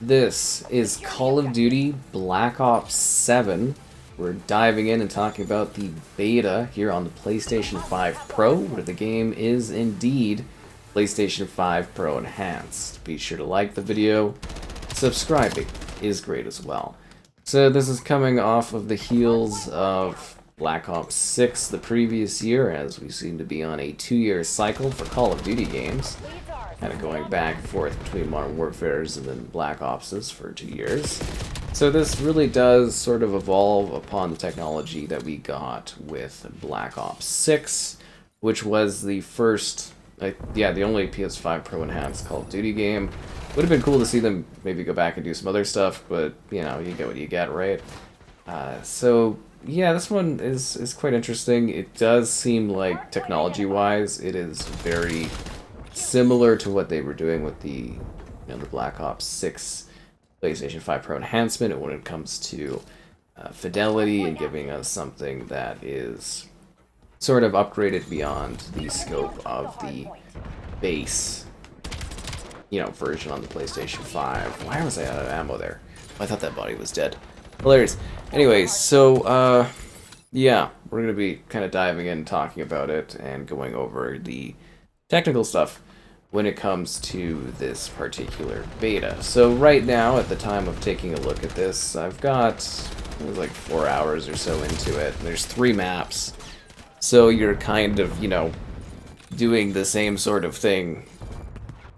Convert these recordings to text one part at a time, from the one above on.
This is Call of Duty Black Ops 7. We're diving in and talking about the beta here on the PlayStation 5 Pro, where the game is indeed PlayStation 5 Pro Enhanced. Be sure to like the video. Subscribing is great as well. So this is coming off of the heels of Black Ops 6 the previous year, as we seem to be on a 2-year cycle for Call of Duty games. Kind of going back and forth between Modern Warfare's and then Black Ops's for 2 years. So this really does sort of evolve upon the technology that we got with Black Ops 6, which was the first, the only PS5 Pro Enhanced Call of Duty game. Would have been cool to see them maybe go back and do some other stuff, but, you know, you get what you get, right? So, yeah, this one is quite interesting. It does seem like, technology-wise, it is very similar to what they were doing with the Black Ops 6 PlayStation 5 Pro enhancement when it comes to fidelity and giving us something that is sort of upgraded beyond the scope of the base, version on the PlayStation 5. Why was I out of ammo there? I thought that body was dead. Hilarious. Anyways, so yeah, we're gonna be kind of diving in, talking about it, and going over the technical stuff when it comes to this particular beta. So right now, at the time of taking a look at this, I've got like 4 hours or so into it. There's 3 maps, so you're kind of, doing the same sort of thing,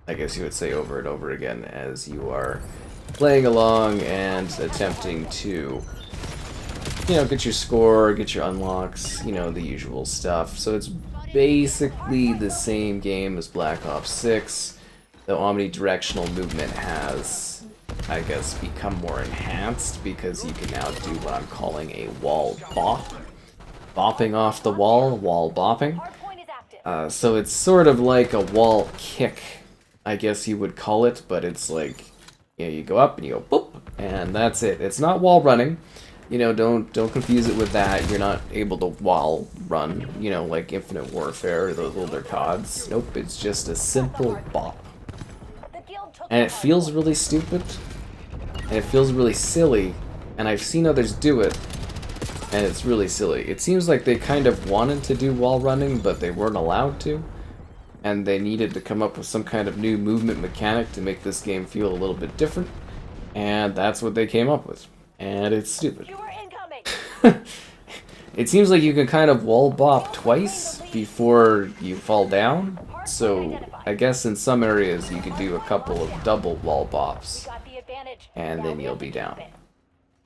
I guess you would say, over and over again as you are playing along and attempting to, get your score, get your unlocks, the usual stuff. So it's basically the same game as Black Ops 6. The omnidirectional movement has, I guess, become more enhanced because you can now do what I'm calling a wall bop. Bopping off the wall bopping. So it's sort of like a wall kick, I guess you would call it, but it's like, you go up and you go boop, and that's it. It's not wall running. Don't confuse it with that. You're not able to wall run, like Infinite Warfare or those older CODs. Nope, it's just a simple bop. And it feels really stupid, and it feels really silly, and I've seen others do it, and it's really silly. It seems like they kind of wanted to do wall running, but they weren't allowed to, and they needed to come up with some kind of new movement mechanic to make this game feel a little bit different, and that's what they came up with. And it's stupid. It seems like you can kind of wall bop twice before you fall down, so I guess in some areas you could do a couple of double wall bops, and then you'll be down.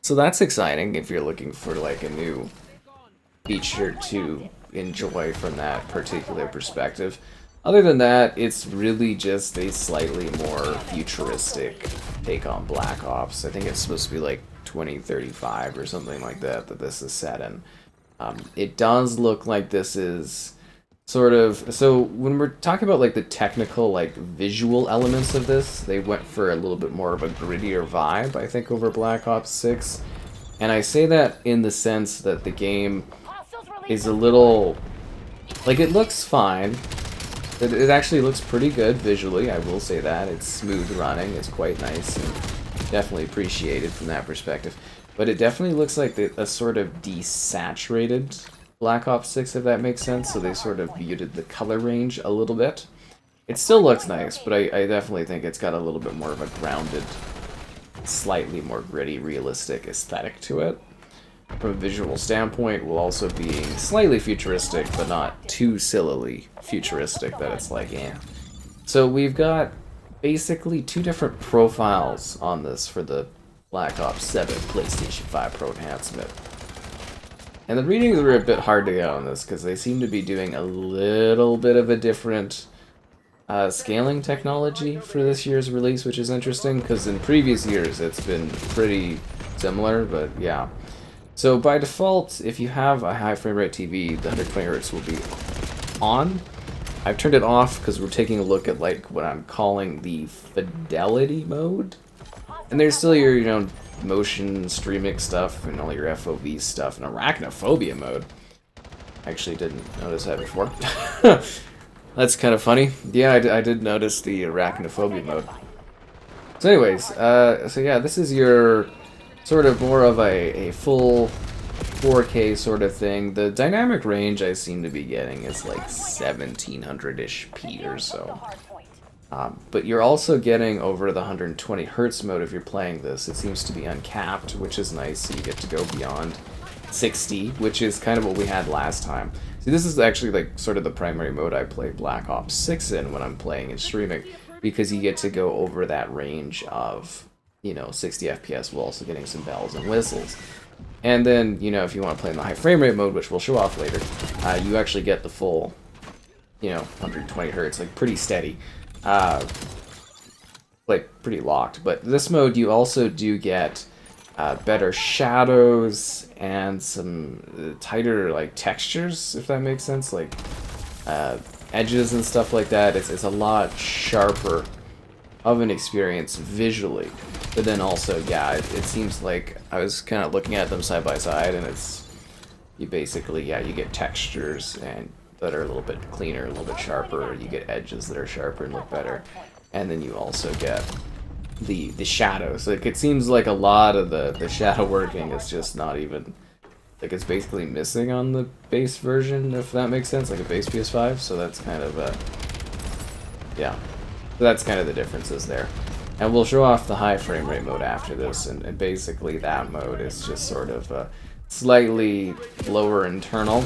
So that's exciting if you're looking for like a new feature to enjoy from that particular perspective. Other than that, it's really just a slightly more futuristic take on Black Ops. I think it's supposed to be like 2035 or something like that this is set in. It does look like this is sort of, so when we're talking about like the technical, like visual elements of this, they went for a little bit more of a grittier vibe, I think, over Black Ops 6. And I say that in the sense that the game is a little, like, it looks fine. It actually looks pretty good visually, I will say that. It's smooth running, it's quite nice, and definitely appreciated from that perspective. But it definitely looks like a sort of desaturated Black Ops 6, if that makes sense. So they sort of muted the color range a little bit. It still looks nice, but I definitely think it's got a little bit more of a grounded, slightly more gritty, realistic aesthetic to it. From a visual standpoint, while also being slightly futuristic, but not too sillily futuristic that it's like, eh. So we've got basically 2 different profiles on this for the Black Ops 7 PlayStation 5 Pro enhancement. And the readings were a bit hard to get on this, because they seem to be doing a little bit of a different scaling technology for this year's release, which is interesting, because in previous years it's been pretty similar, but yeah. So by default, if you have a high frame rate TV, the 120Hz will be on. I've turned it off because we're taking a look at like what I'm calling the fidelity mode. And there's still your, motion streaming stuff and all your FOV stuff and arachnophobia mode. I actually didn't notice that before. That's kind of funny. Yeah, I did notice the arachnophobia mode. So anyways, so yeah, this is your sort of more of a full 4K sort of thing. The dynamic range I seem to be getting is like 1700-ish P or so. But you're also getting over the 120 hertz mode if you're playing this. It seems to be uncapped, which is nice, so you get to go beyond 60, which is kind of what we had last time. See, this is actually like sort of the primary mode I play Black Ops 6 in when I'm playing and streaming, because you get to go over that range of, you know, 60 FPS while also getting some bells and whistles. And then, you know, if you want to play in the high frame rate mode, which we'll show off later, you actually get the full, you know, 120 hertz, like pretty steady. Like pretty locked. But this mode you also do get better shadows and some tighter like textures, if that makes sense, like edges and stuff like that. It's a lot sharper of an experience visually, but then also, yeah, it seems like I was kind of looking at them side by side, and you basically, yeah, you get textures and that are a little bit cleaner, a little bit sharper. You get edges that are sharper and look better, and then you also get the shadows. Like, it seems like a lot of the shadow working is just not even, like, it's basically missing on the base version, if that makes sense, like a base PS5. So that's kind of yeah, so that's kind of the differences there. And we'll show off the high frame rate mode after this, and basically that mode is just sort of slightly lower internal.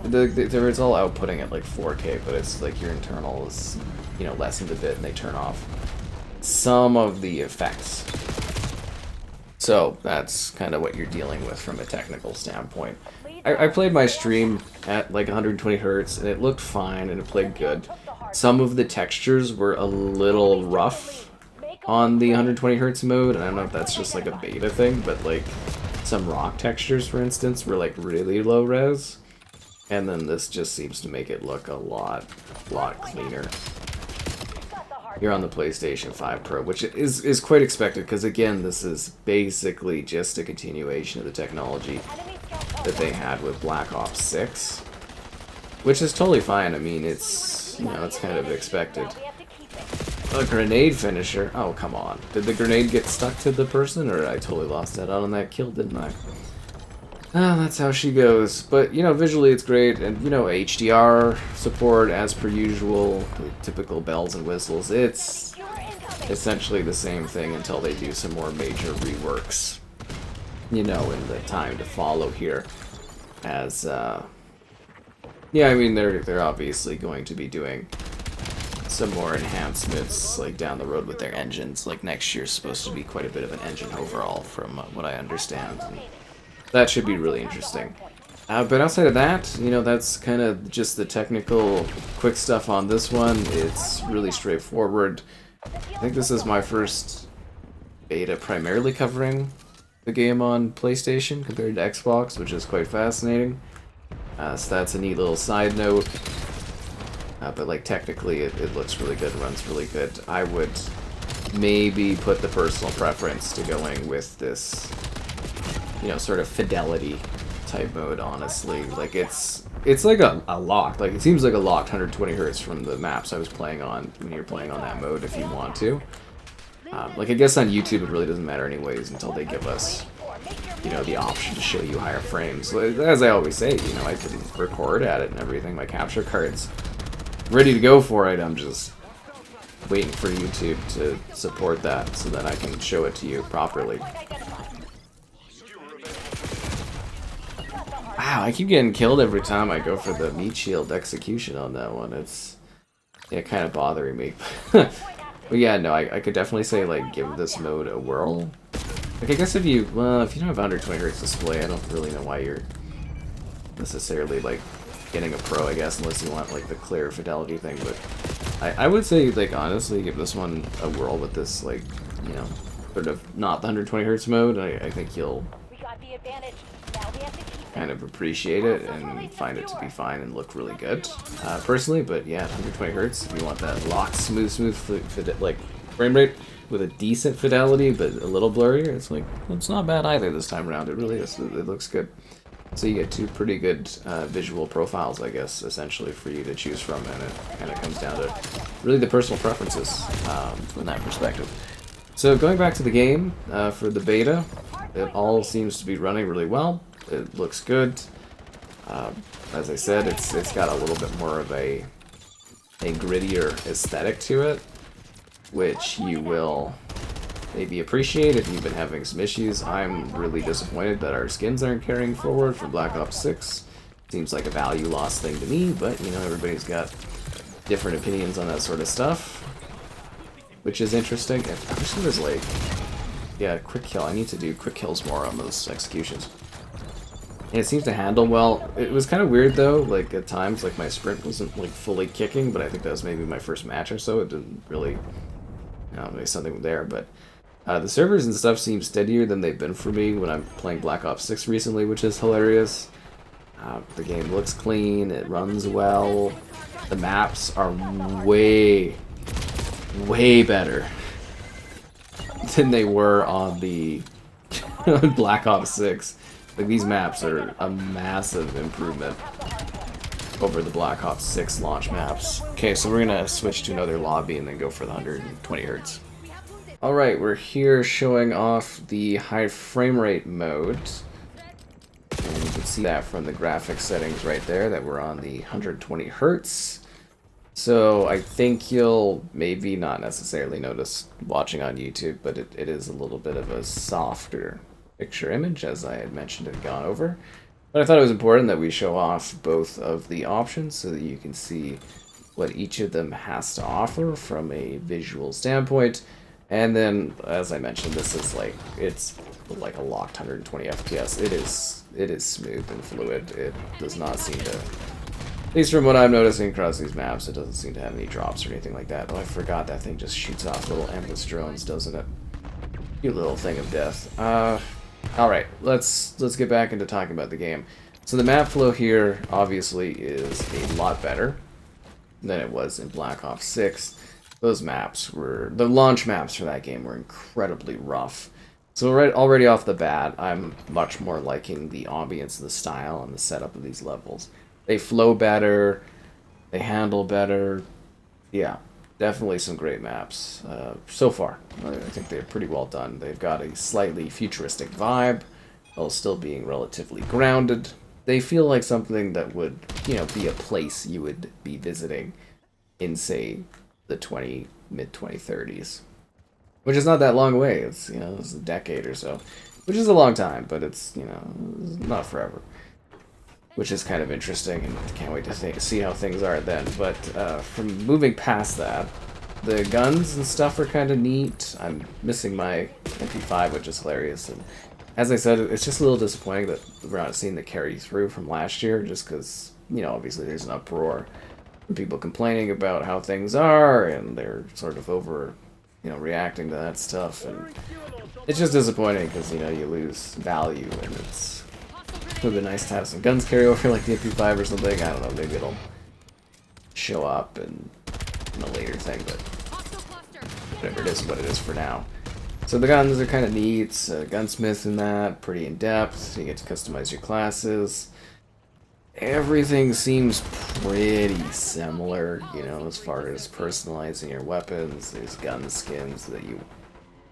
It's all outputting at like 4K, but it's like your internal is, you know, lessened a bit, and they turn off some of the effects. So that's kind of what you're dealing with from a technical standpoint. I played my stream at like 120 hertz, and it looked fine, and it played good. Some of the textures were a little rough on the 120 hertz mode, and I don't know if that's just like a beta thing, but like some rock textures, for instance, were like really low res. And then this just seems to make it look a lot cleaner. You're on the PlayStation 5 Pro, which is quite expected, because again, this is basically just a continuation of the technology that they had with Black Ops 6, which is totally fine. I mean, it's, you know, it's kind of expected. A grenade finisher? Oh, come on. Did the grenade get stuck to the person, or I totally lost that out on that kill, didn't I? Ah, that's how she goes. But, you know, visually it's great, and, you know, HDR support as per usual, the typical bells and whistles. It's essentially the same thing until they do some more major reworks, you know, in the time to follow here. As, yeah, I mean, they're obviously going to be doing some more enhancements, like, down the road with their engines. Like, next year's supposed to be quite a bit of an engine overhaul, from what I understand. And that should be really interesting. But outside of that, you know, that's kind of just the technical quick stuff on this one. It's really straightforward. I think this is my first beta primarily covering the game on PlayStation compared to Xbox, which is quite fascinating. So that's a neat little side note. But like technically it looks really good, runs really good. I would maybe put the personal preference to going with this, you know, sort of fidelity type mode, honestly. Like, it's like a locked, like, it seems like a locked 120 hertz from the maps I was playing on when you're playing on that mode, if you want to. Like, I guess on YouTube it really doesn't matter anyways until they give us, you know, the option to show you higher frames. As I always say, you know, I can record at it and everything. My capture card's ready to go for it. I'm just waiting for YouTube to support that so that I can show it to you properly. Wow, I keep getting killed every time I go for the meat shield execution on that one. It's, yeah, kind of bothering me. But yeah, no, I could definitely say, like, give this mode a whirl. Like, I guess if you don't have 120 hertz display, I don't really know why you're necessarily, like, getting a Pro, I guess, unless you want, like, the clear fidelity thing. But I would say, like, honestly, give this one a whirl with this, like, you know, sort of not the 120 hertz mode. I think you'll kind of appreciate it and find it to be fine and look really good, personally. But yeah, 120 hertz, if you want that locked, smooth like frame rate with a decent fidelity but a little blurrier, it's like, it's not bad either this time around. It really is. It looks good. So you get two pretty good visual profiles, I guess, essentially for you to choose from, and it kind of comes down to really the personal preferences from that perspective. So going back to the game, for the beta, it all seems to be running really well. It looks good. As I said, it's got a little bit more of a grittier aesthetic to it, which you will maybe appreciate if you've been having some issues. I'm really disappointed that our skins aren't carrying forward for Black Ops 6. Seems like a value loss thing to me, but you know, everybody's got different opinions on that sort of stuff, which is interesting. I wish there was like, yeah, quick kill. I need to do quick kills more on those executions. And it seems to handle well. It was kind of weird though, like at times, like my sprint wasn't like fully kicking, but I think that was maybe my first match or so. It didn't really, you know, maybe something there, but the servers and stuff seem steadier than they've been for me when I'm playing Black Ops 6 recently, which is hilarious. The game looks clean, it runs well. The maps are way better than they were on the Black Ops 6. Like, these maps are a massive improvement over the Black Ops 6 launch maps. Okay, so we're gonna switch to another lobby and then go for the 120 Hz. Alright, we're here showing off the high frame rate mode. And you can see that from the graphics settings right there, that we're on the 120 Hz. So I think you'll maybe not necessarily notice watching on YouTube, but it is a little bit of a softer picture image, as I had mentioned and gone over. But I thought it was important that we show off both of the options so that you can see what each of them has to offer from a visual standpoint. And then, as I mentioned, this is like, it's like a locked 120 FPS. It is smooth and fluid. It does not seem to, at least from what I'm noticing across these maps, it doesn't seem to have any drops or anything like that. Oh, I forgot that thing just shoots off little endless drones, doesn't it? Cute little thing of death. Alright, let's get back into talking about the game. So the map flow here, obviously, is a lot better than it was in Black Ops 6. Those maps were, the launch maps for that game were incredibly rough. So already off the bat, I'm much more liking the ambience, the style, and the setup of these levels. They flow better, they handle better. Yeah, definitely some great maps so far. I think they're pretty well done. They've got a slightly futuristic vibe, while still being relatively grounded. They feel like something that would, you know, be a place you would be visiting in, say, the mid-2030s, which is not that long away. It's, you know, it's a decade or so, which is a long time, but it's, you know, not forever, which is kind of interesting, and can't wait to see how things are then. But from moving past that, the guns and stuff are kind of neat. I'm missing my MP5, which is hilarious, and as I said, it's just a little disappointing that we're not seeing the carry through from last year, just because, you know, obviously there's an uproar. People complaining about how things are, and they're sort of over, you know, reacting to that stuff, and it's just disappointing because, you know, you lose value, and it would have been nice to have some guns carry over, like the MP5 or something. I don't know, maybe it'll show up in a later thing, but whatever, it is what it is for now. So the guns are kind of neat. Gunsmith in that, pretty in-depth. You get to customize your classes. Everything seems pretty similar, you know, as far as personalizing your weapons. There's gun skins that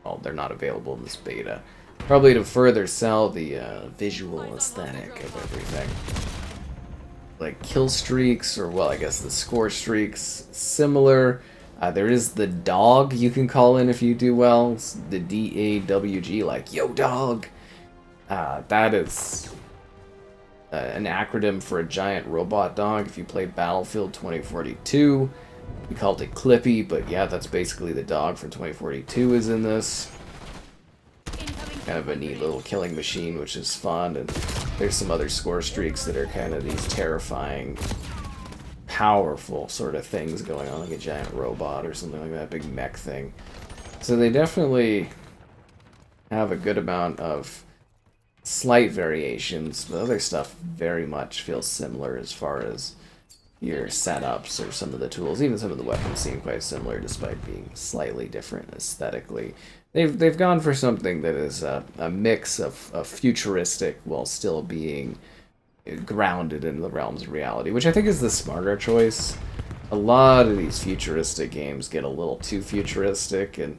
well, they're not available in this beta. Probably to further sell the visual aesthetic of everything. Like kill streaks, or well, I guess the score streaks, similar. There is the dog you can call in if you do well. It's the DAWG, like, yo dog! That is an acronym for a giant robot dog. If you play Battlefield 2042, we called it Clippy, but yeah, that's basically the dog from 2042 is in this. Kind of a neat little killing machine, which is fun, and there's some other score streaks that are kind of these terrifying, powerful sort of things going on, like a giant robot or something like that, big mech thing. So they definitely have a good amount of slight variations, but other stuff very much feels similar as far as your setups or some of the tools. Even some of the weapons seem quite similar despite being slightly different aesthetically. They've gone for something that is a mix of futuristic while still being grounded in the realms of reality, which I think is the smarter choice. A lot of these futuristic games get a little too futuristic, and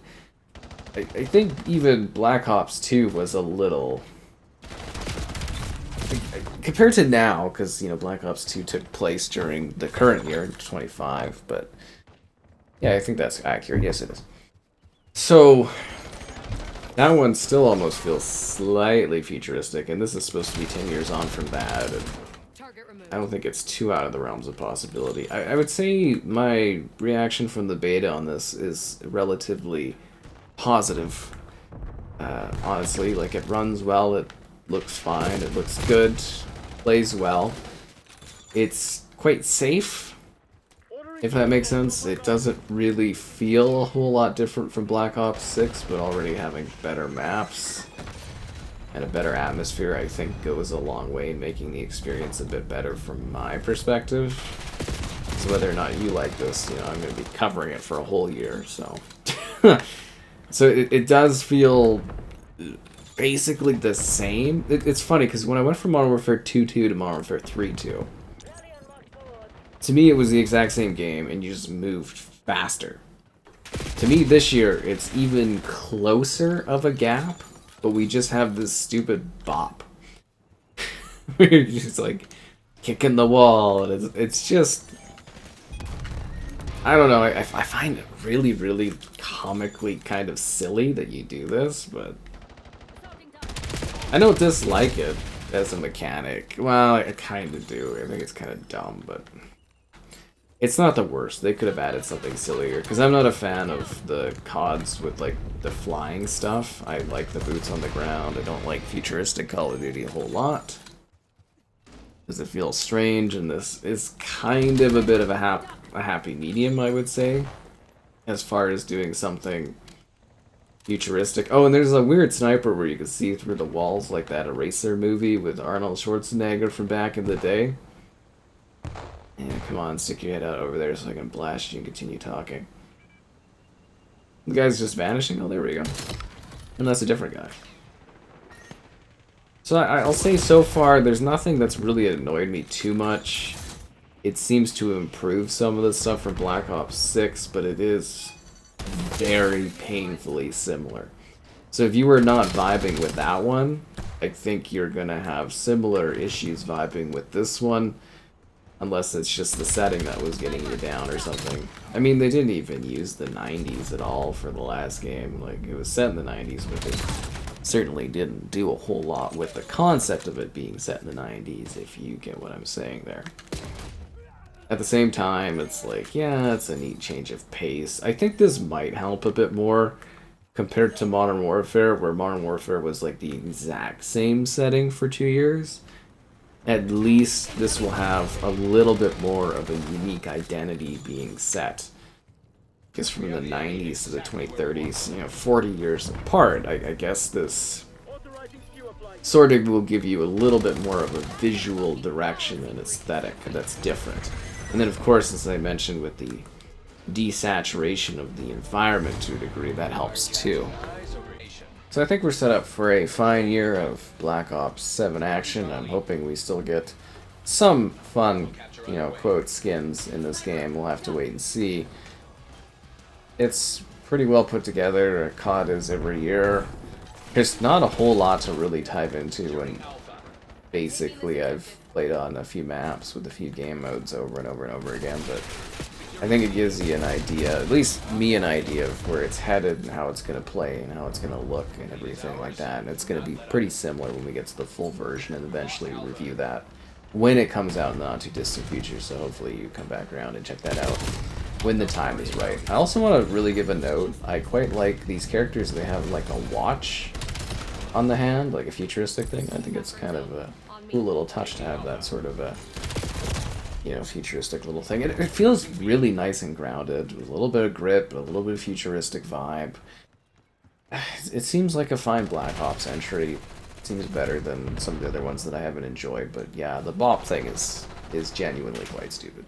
I think even Black Ops 2 was a little... compared to now, because, you know, Black Ops 2 took place during the current year, in 25, but... yeah, I think that's accurate. Yes, it is. So, that one still almost feels slightly futuristic, and this is supposed to be 10 years on from that, and I don't think it's too out of the realms of possibility. I would say my reaction from the beta on this is relatively positive. Honestly, like, it runs well, it looks fine, it looks good, plays well. It's quite safe, if that makes sense. It doesn't really feel a whole lot different from Black Ops 6, but already having better maps and a better atmosphere, I think, goes a long way in making the experience a bit better from my perspective. So whether or not you like this, you know, I'm going to be covering it for a whole year, so... so it does feel basically the same. It's funny, because when I went from Modern Warfare 2.2 to Modern Warfare 3.2, to me, it was the exact same game, and you just moved faster. To me, this year, it's even closer of a gap, but we just have this stupid bop. We're just, like, kicking the wall, and it's just... I don't know, I find it really, really comically kind of silly that you do this, but... I don't dislike it as a mechanic. Well, I kind of do. I think it's kind of dumb, but... it's not the worst. They could have added something sillier, because I'm not a fan of the CODs with, like, the flying stuff. I like the boots on the ground. I don't like futuristic Call of Duty a whole lot, because it feels strange, and this is kind of a bit of a happy medium, I would say, as far as doing something futuristic. Oh, and there's a weird sniper where you can see through the walls, like that Eraser movie with Arnold Schwarzenegger from back in the day. Yeah, come on, stick your head out over there so I can blast you and continue talking. The guy's just vanishing? Oh, there we go. And that's a different guy. So I'll say so far, there's nothing that's really annoyed me too much. It seems to improve some of the stuff from Black Ops 6, but it is very painfully similar. So if you were not vibing with that one, I think you're gonna have similar issues vibing with this one. Unless it's just the setting that was getting you down or something. I mean, they didn't even use the 90s at all for the last game. Like, it was set in the 90s, but they certainly didn't do a whole lot with the concept of it being set in the 90s, if you get what I'm saying there. At the same time, it's like, yeah, it's a neat change of pace. I think this might help a bit more compared to Modern Warfare, where Modern Warfare was like the exact same setting for 2 years. At least this will have a little bit more of a unique identity being set. Because from the 90s to the 2030s, you know, 40 years apart, I guess this sort of will give you a little bit more of a visual direction and aesthetic that's different. And then, of course, as I mentioned, with the desaturation of the environment to a degree, that helps too. So I think we're set up for a fine year of Black Ops 7 action. I'm hoping we still get some fun, you know, quote, skins in this game. We'll have to wait and see. It's pretty well put together. COD is every year. There's not a whole lot to really dive into, and basically I've played on a few maps with a few game modes over and over and over again, but I think it gives you an idea, at least me an idea, of where it's headed and how it's going to play and how it's going to look and everything like that. And it's going to be pretty similar when we get to the full version and eventually review that when it comes out in the not too distant future. So hopefully you come back around and check that out when the time is right. I also want to really give a note. I quite like these characters. They have like a watch on the hand, like a futuristic thing. I think it's kind of a cool little touch to have that sort of a, you know, futuristic little thing. It feels really nice and grounded, with a little bit of grit, but a little bit of futuristic vibe. It seems like a fine Black Ops entry. It seems better than some of the other ones that I haven't enjoyed, but yeah, the bop thing is genuinely quite stupid.